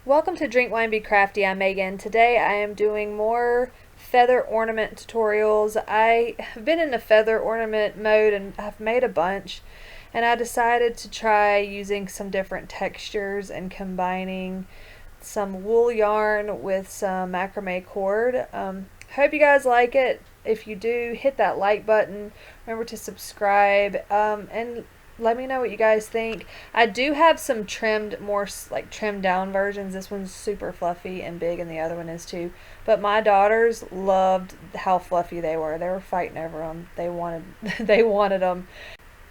Welcome to Drink Wine Be Crafty. I'm Megan. Today I am doing more feather ornament tutorials. I have been in a feather ornament mode and I've made a bunch, and I decided to try using some different textures and combining some wool yarn with some macrame cord. Hope you guys like it. If you do, hit that like button. Remember to subscribe, and let me know what you guys think. I do have some trimmed, more like trimmed down versions. This one's super fluffy and big, and the other one is too. But my daughters loved how fluffy they were. They were fighting over them. They wanted, they wanted them.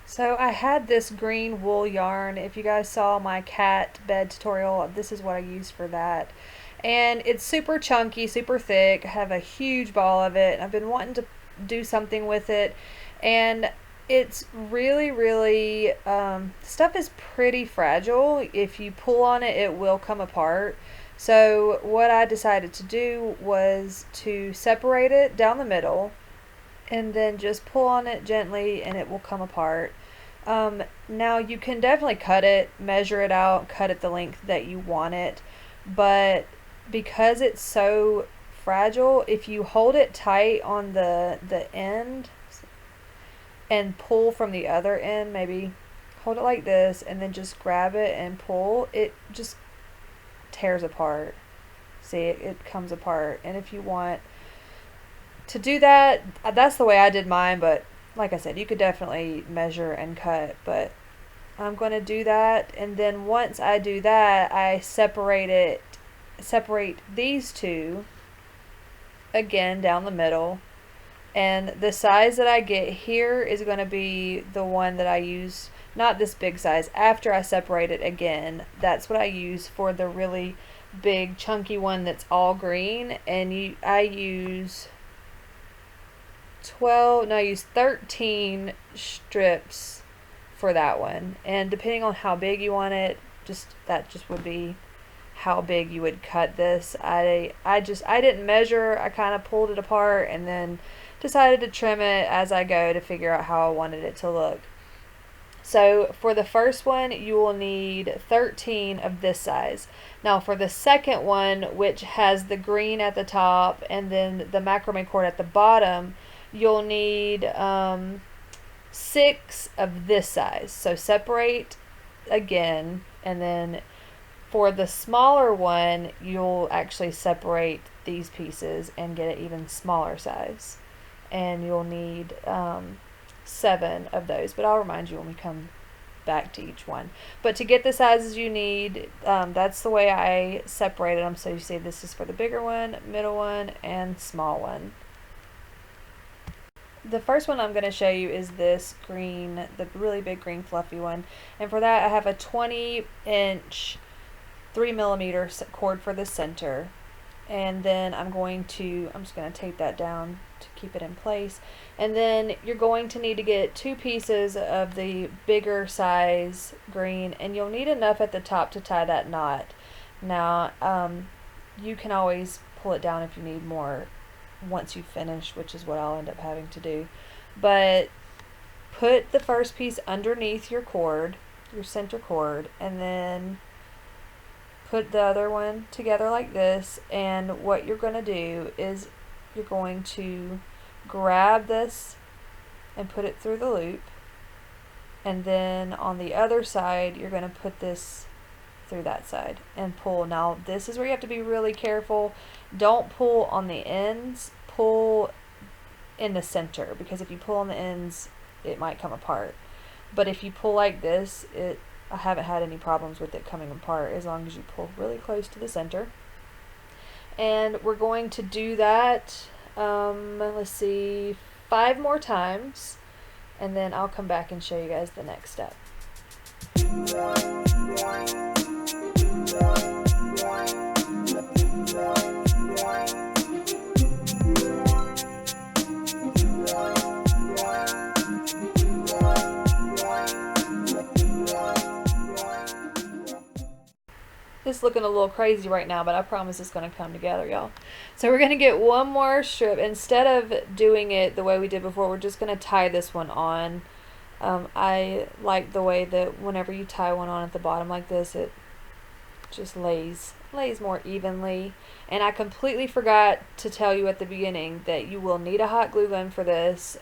So I had this green wool yarn. If you guys saw my cat bed tutorial, this is what I used for that. And it's super chunky, super thick. I have a huge ball of it. I've been wanting to do something with it, and it's really stuff is pretty fragile. If you pull on it, it will come apart. So what I decided to do was to separate it down the middle and then just pull on it gently and it will come apart. Now you can definitely cut it, measure it out, cut it the length that you want it, but because it's so fragile, if you hold it tight on the end and pull from the other end, maybe hold it like this and then just grab it and pull, it just tears apart. See, it comes apart. And if you want to do that, that's the way I did mine, but like I said, you could definitely measure and cut, but I'm going to do that. And then once I do that, I separate these two again down the middle. And the size that I get here is going to be the one that I use, not this big size. After I separate it again, that's what I use for the really big chunky one that's all green. And I use 13 strips for that one. And depending on how big you want it, that just would be how big you would cut this. I didn't measure. I kind of pulled it apart and then decided to trim it as I go to figure out how I wanted it to look. So for the first one, you will need 13 of this size. Now for the second one, which has the green at the top and then the macrame cord at the bottom, you'll need 6 of this size. So separate again, and then for the smaller one, you'll actually separate these pieces and get an even smaller size. And you'll need 7 of those, but I'll remind you when we come back to each one. But to get the sizes you need, that's the way I separated them. So you see this is for the bigger one, middle one, and small one. The first one I'm going to show you is this green, the really big green fluffy one. And for that I have a 20-inch 3mm cord for the center. And then I'm just going to tape that down to keep it in place. And then you're going to need to get 2 pieces of the bigger size green, and you'll need enough at the top to tie that knot. Now you can always pull it down if you need more once you finish, which is what I'll end up having to do. But put the first piece underneath your cord, your center cord, and then put the other one together like this. And what you're going to do is you're going to grab this and put it through the loop, and then on the other side you're going to put this through that side and pull. Now this is where you have to be really careful. Don't pull on the ends, pull in the center, because if you pull on the ends it might come apart. But if you pull like this, I haven't had any problems with it coming apart as long as you pull really close to the center. And we're going to do that, let's see, 5 more times, and then I'll come back and show you guys the next step. It's looking a little crazy right now, but I promise it's going to come together, y'all. So we're going to get one more strip. Instead of doing it the way we did before, we're just going to tie this one on. I like the way that whenever you tie one on at the bottom like this, it just lays more evenly. And I completely forgot to tell you at the beginning that you will need a hot glue gun for this,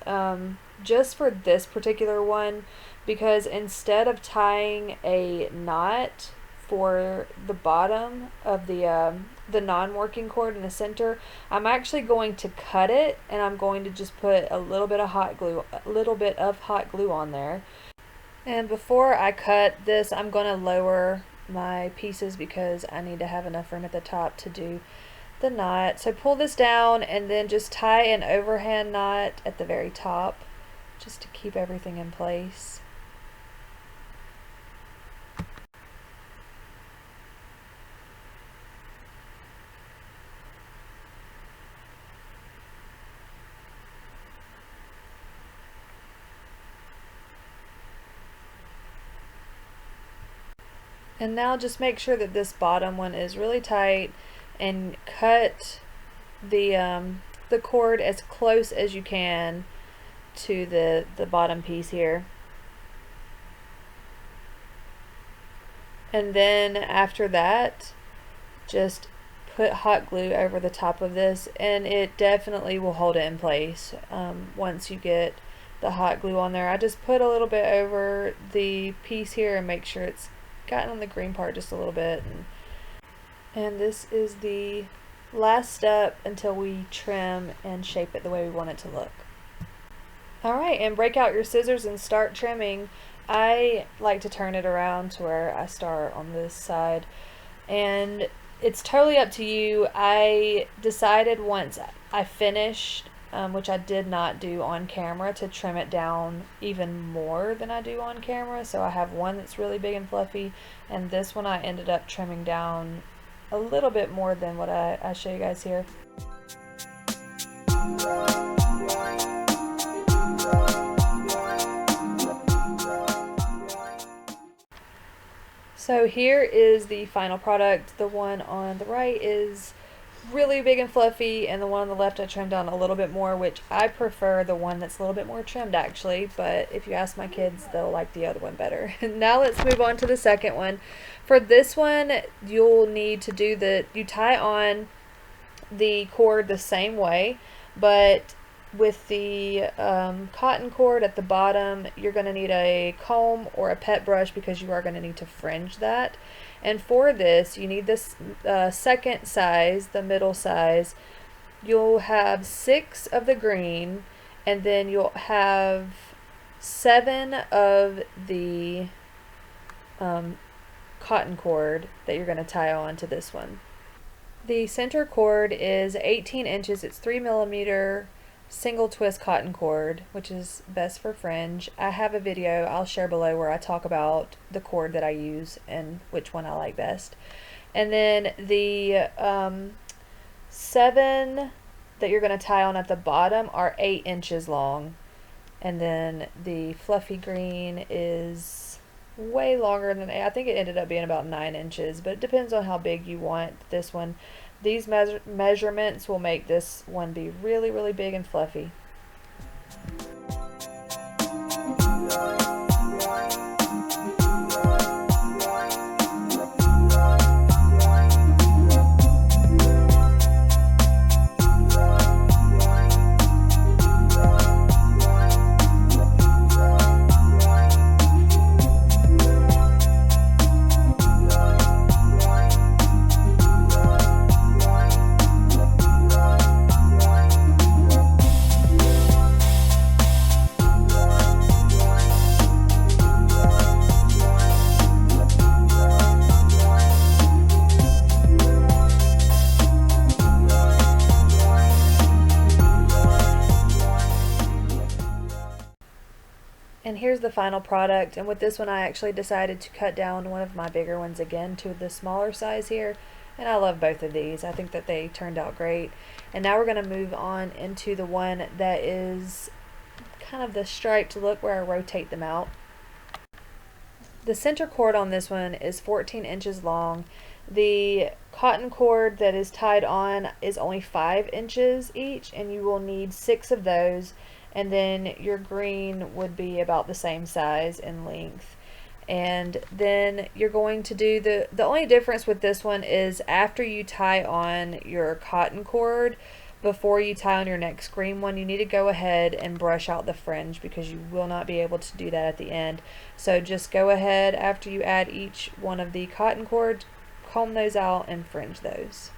just for this particular one, because instead of tying a knot for the bottom of the non-working cord in the center, I'm actually going to cut it, and I'm going to just put a little bit of hot glue on there. And before I cut this, I'm going to lower my pieces because I need to have enough room at the top to do the knot. So pull this down and then just tie an overhand knot at the very top just to keep everything in place. And now just make sure that this bottom one is really tight and cut the cord as close as you can to the bottom piece here. And then after that, just put hot glue over the top of this, and it definitely will hold it in place once you get the hot glue on there. I just put a little bit over the piece here and make sure it's gotten on the green part just a little bit, and this is the last step until we trim and shape it the way we want it to look. Alright, and break out your scissors and start trimming. I like to turn it around to where I start on this side, and it's totally up to you. I decided once I finished, which I did not do on camera, to trim it down even more than I do on camera. So I have one that's really big and fluffy, and this one I ended up trimming down a little bit more than what I show you guys here. So here is the final product. The one on the right is really big and fluffy, and the one on the left I trimmed down a little bit more, which I prefer the one that's a little bit more trimmed actually, but if you ask my kids, they'll like the other one better. Now let's move on to the second one. For this one, you'll need to do you tie on the cord the same way, but with the cotton cord at the bottom, you're going to need a comb or a pet brush because you are going to need to fringe that. And for this, you need this second size, the middle size. You'll have 6 of the green, and then you'll have 7 of the cotton cord that you're going to tie on to this one. The center cord is 18 inches. It's 3mm single twist cotton cord, which is best for fringe. I have a video I'll share below where I talk about the cord that I use and which one I like best. And then the 7 that you're going to tie on at the bottom are 8 inches long, and then the fluffy green is way longer than 8. I think it ended up being about 9 inches, but it depends on how big you want this one. These measurements will make this one be really, really big and fluffy. And here's the final product, and with this one I actually decided to cut down one of my bigger ones again to the smaller size here, and I love both of these. I think that they turned out great. And now we're going to move on into the one that is kind of the striped look where I rotate them out. The center cord on this one is 14 inches long. The cotton cord that is tied on is only 5 inches each, and you will need 6 of those. And then your green would be about the same size in length. And then you're going to do the only difference with this one is after you tie on your cotton cord, before you tie on your next green one, you need to go ahead and brush out the fringe because you will not be able to do that at the end. So just go ahead after you add each one of the cotton cords, comb those out and fringe those.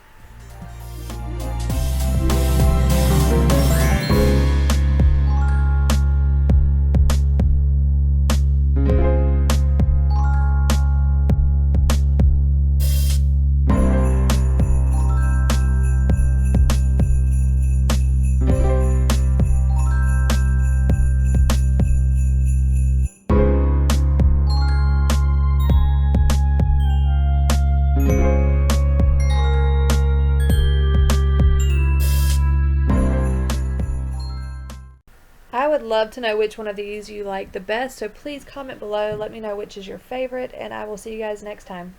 I would love to know which one of these you like the best, so please comment below, let me know which is your favorite, and I will see you guys next time.